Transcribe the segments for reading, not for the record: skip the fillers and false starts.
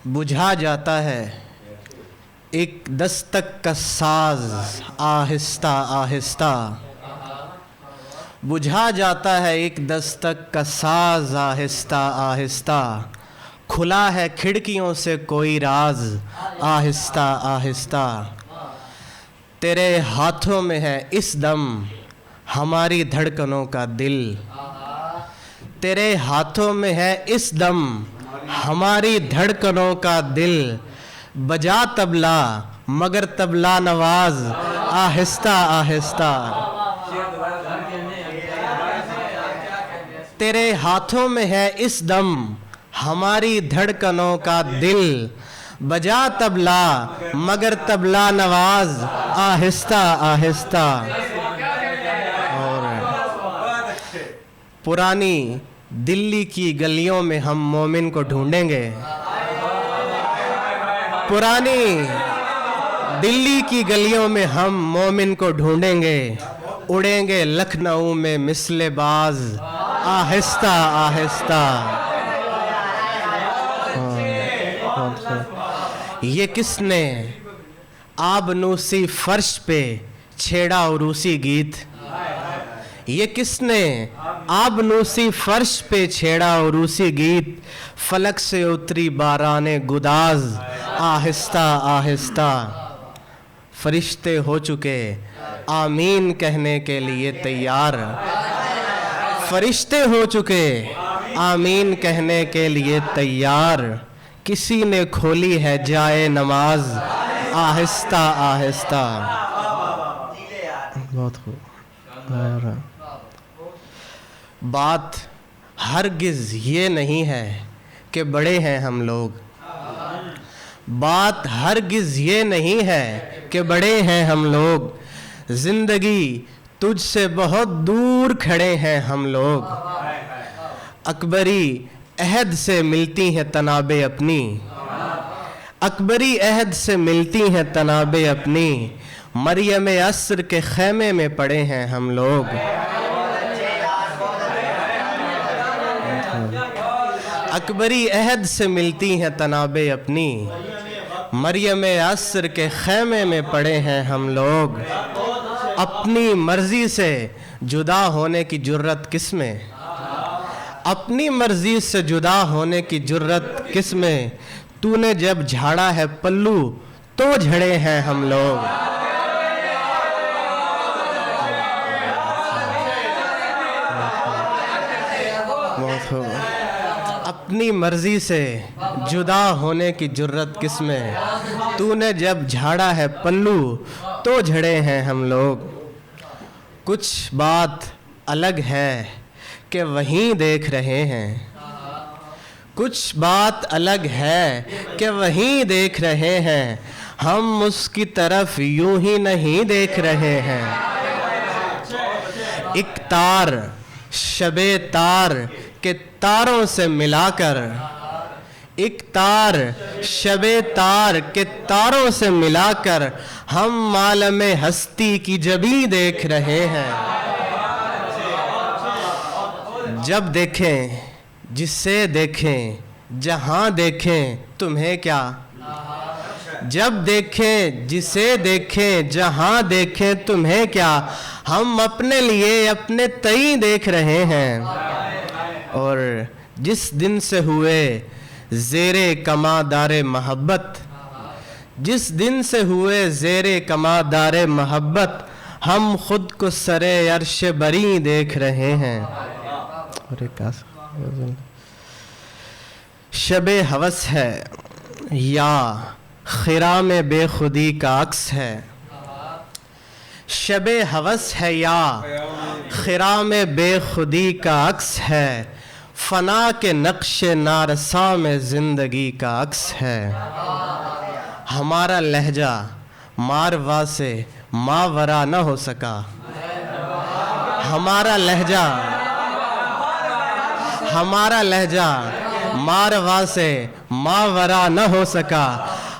بجھا جاتا ہے ایک دستک کا ساز آہستہ آہستہ، بجھا جاتا ہے ایک دستک کا ساز آہستہ آہستہ، کھلا ہے کھڑکیوں سے کوئی راز آہستہ آہستہ، تیرے ہاتھوں میں ہے اس دم ہماری دھڑکنوں کا دل، تیرے ہاتھوں میں ہے اس دم ہماری دھڑکنوں کا دل، بجا طبلہ مگر طبلہ نواز آہستہ آہستہ، تیرے ہاتھوں میں ہے اس دم ہماری دھڑکنوں کا دل، بجا طبلہ مگر طبلہ نواز آہستہ آہستہ۔ اور پرانی دلی کی گلیوں میں ہم مومن کو ڈھونڈیں گے، پرانی دلی کی گلیوں میں ہم مومن کو ڈھونڈیں گے، اڑیں گے لکھنؤ میں مثل باز آہستہ آہستہ۔ یہ کس نے آبنوسی فرش پہ چھیڑا عروسی گیت، یہ کس نے آبنوسی فرش پہ چھیڑا عروسی گیت، فلک سے اتری باران گداز آہستہ آہستہ، فرشتے ہو چکے آمین کہنے کے لیے تیار، فرشتے ہو چکے آمین کہنے کے لیے تیار، کسی نے کھولی ہے جائے نماز آہستہ آہستہ۔ بہت خوب۔ بات ہرگز یہ نہیں ہے کہ بڑے ہیں ہم لوگ، بات ہرگز یہ نہیں ہے کہ بڑے ہیں ہم لوگ، زندگی تجھ سے بہت دور کھڑے ہیں ہم لوگ، اکبری عہد سے ملتی ہیں تنابیں اپنی، اکبری عہد سے ملتی ہیں تنابیں اپنی، مریم عصر کے خیمے میں پڑے ہیں ہم لوگ، اکبری عہد سے ملتی ہیں تنابیں اپنی، مریم عصر کے خیمے میں پڑے ہیں ہم لوگ، اپنی مرضی سے جدا ہونے کی جرت کس میں، اپنی مرضی سے جدا ہونے کی جرت کس میں، تو نے جب جھاڑا ہے پلو تو جھڑے ہیں ہم لوگ، اپنی مرضی سے جدا ہونے کی جرت کس میں، تو نے جب جھاڑا ہے پلو تو جھڑے ہیں ہم لوگ، کچھ بات الگ ہے کہ وہیں دیکھ رہے ہیں، کچھ بات الگ ہے کہ وہیں دیکھ رہے ہیں، ہم اس کی طرف یوں ہی نہیں دیکھ رہے ہیں، ایک تار شب تار کے تاروں سے ملا کر، ایک تار شب تار کے تاروں سے ملا کر، ہم عالم ہستی کی جبیں دیکھ رہے ہیں، جب دیکھیں جسے دیکھیں جہاں دیکھیں تمہیں کیا، جب دیکھیں جسے دیکھیں جہاں دیکھیں تمہیں کیا، ہم اپنے لیے اپنے تئیں دیکھ رہے ہیں، اور جس دن سے ہوئے زیر کما دار محبت، جس دن سے ہوئے زیر کما دار محبت، ہم خود کو سر عرش بری دیکھ رہے ہیں، شب ہوس ہے یا خرام بے خودی کا عکس ہے، شب ہوس ہے یا خرام بے خودی کا عکس ہے، فنا کے نقش نارساں میں زندگی کا عکس ہے، ہمارا لہجہ ماروا سے ماورا نہ ہو سکا، ہمارا لہجہ ماروا سے ماورا نہ ہو سکا،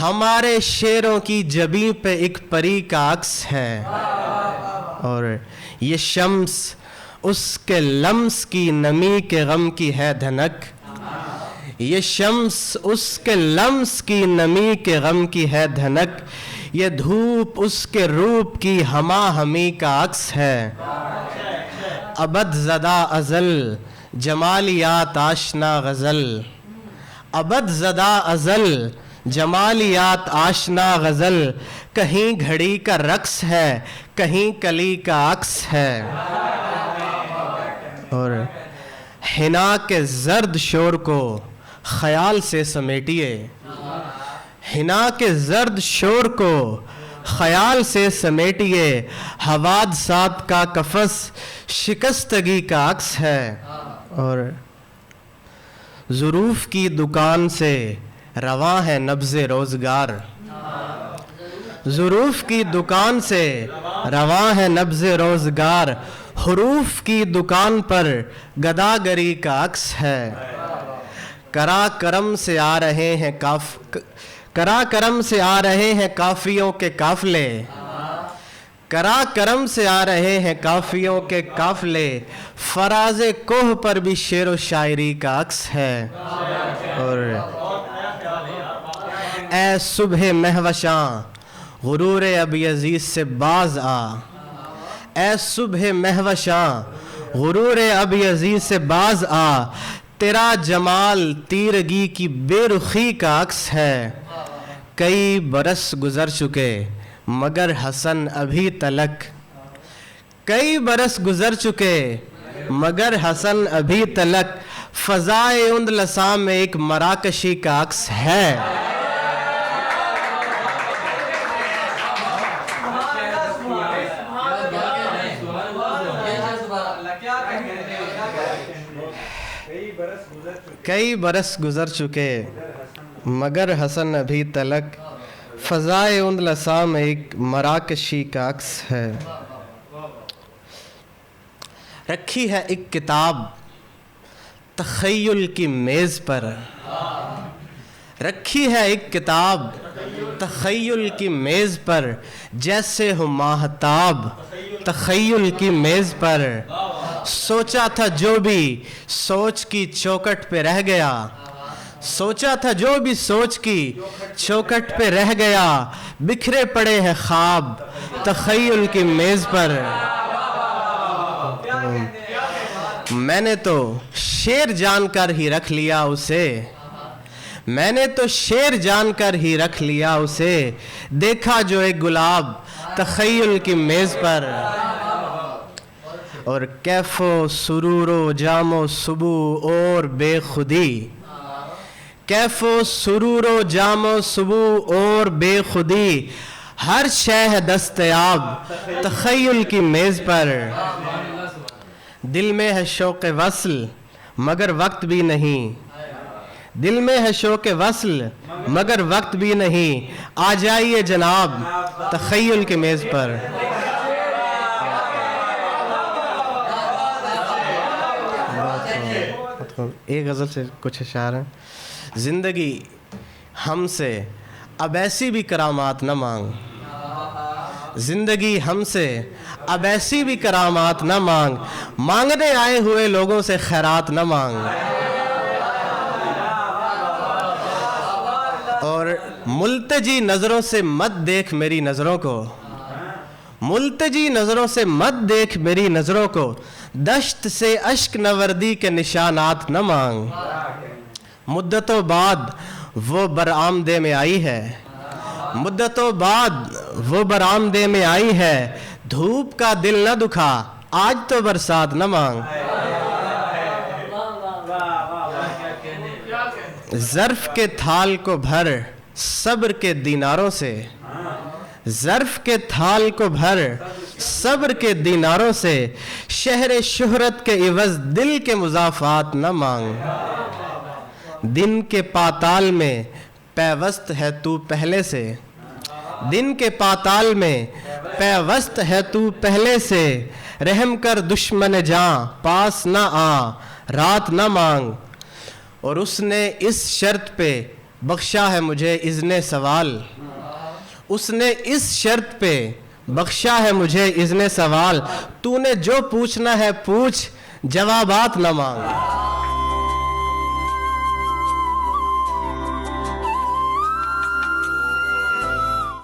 ہمارے شعروں کی جبیں پہ ایک پری کا عکس ہے، اور یہ شمس اس کے لمس کی نمی کے غم کی ہے دھنک، یہ شمس اس کے لمس کی نمی کے غم کی ہے دھنک، یہ دھوپ اس کے روپ کی ہما ہمی کا عکس ہے۔ ابد زدہ ازل جمالیات آشنا غزل، ابد زدہ ازل جمالیات آشنا غزل، کہیں گھڑی کا رقص ہے کہیں کلی کا عکس ہے۔ اور حنا کے زرد شور کو خیال سے سمیٹیے، حنا کے زرد شور کو خیال سے سمیٹیے، حوادثات کا قفس شکستگی کا عکس ہے۔ اور ظروف کی دکان سے رواں ہے نبض روزگار، ظروف کی دکان سے رواں ہے نبض روزگار، حروف کی دکان پر گداگری کا عکس ہے۔ کرا کرم سے آ رہے ہیں کرا کرم سے آ رہے ہیں کافیوں کے قافلے، کرا کرم سے آ رہے ہیں کافیوں کے قافلے، فراز کوہ پر بھی شعر و شاعری کا عکس ہے۔ اور اے صبح مہوشاں غرور ابی عزیز سے باز آ، اے صبح مہوشاں غرور ابی عزیز سے باز آ، تیرا جمال تیرگی کی بے رخی کا عکس ہے۔ کئی برس گزر چکے مگر حسن ابھی تلک، کئی برس گزر چکے مگر حسن ابھی تلک، فضائے اندلساں میں ایک مراکشی کا عکس ہے۔ کئی برس گزر چکے مگر حسن ابھی تلک، فضائے اندلساں میں ایک مراکشی کا عکس ہے۔ رکھی ہے ایک کتاب تخیل کی میز پر، رکھی ہے ایک کتاب تخیل کی میز پر، جیسے ہو ماہتاب تخیل کی میز پر، سوچا تھا جو بھی سوچ کی چوکٹ پہ رہ گیا، سوچا تھا جو بھی سوچ کی چوکٹ پہ رہ گیا، بکھرے پڑے ہیں خواب تخیل کی میز پر۔ میں نے تو شعر جان کر ہی رکھ لیا اسے، میں نے تو شعر جان کر ہی رکھ لیا اسے، دیکھا جو ایک گلاب تخیل کی میز پر۔ اور کیف و سرور و جام و صبح اور بے خودی، کیف و سرور و جام و صبح اور بے خودی، ہر شے ہے دستیاب تخیل کی میز پر۔ دل میں ہے شوق وصل مگر وقت بھی نہیں، دل میں ہے شوق وصل مگر وقت بھی نہیں، آ جائیے جناب تخیل کی میز پر۔ ایک غزل سے کچھ اشعار ہیں۔ زندگی ہم سے اب ایسی بھی کرامات نہ مانگ، زندگی ہم سے اب ایسی بھی کرامات نہ مانگ، مانگنے آئے ہوئے لوگوں سے خیرات نہ مانگ۔ اور ملتجی نظروں سے مت دیکھ میری نظروں کو، ملتجی نظروں سے مت دیکھ میری نظروں کو، دشت سے اشک نوردی کے نشانات نہ مانگ۔ مدتوں بعد وہ برآمدے میں آئی ہے، مدتوں بعد وہ برآمدے میں آئی ہے، دھوپ کا دل نہ دکھا آج تو برسات نہ مانگ۔ ظرف کے تھال کو بھر صبر کے دیناروں سے، ظرف کے تھال کو بھر صبر کے دیناروں سے، شہر شہرت کے عوض دل کے مضافات نہ مانگ۔ دن کے پاتال میں پیوست ہے تو پہلے سے، دن کے پاتال میں پیوست ہے تو پہلے سے، رحم کر دشمن جاں پاس نہ آ رات نہ مانگ۔ اور اس نے اس شرط پہ بخشا ہے مجھے اذن سوال، اس نے اس شرط پہ بخشا ہے مجھے اذن سوال، تو نے جو پوچھنا ہے پوچھ جوابات نہ مانگ۔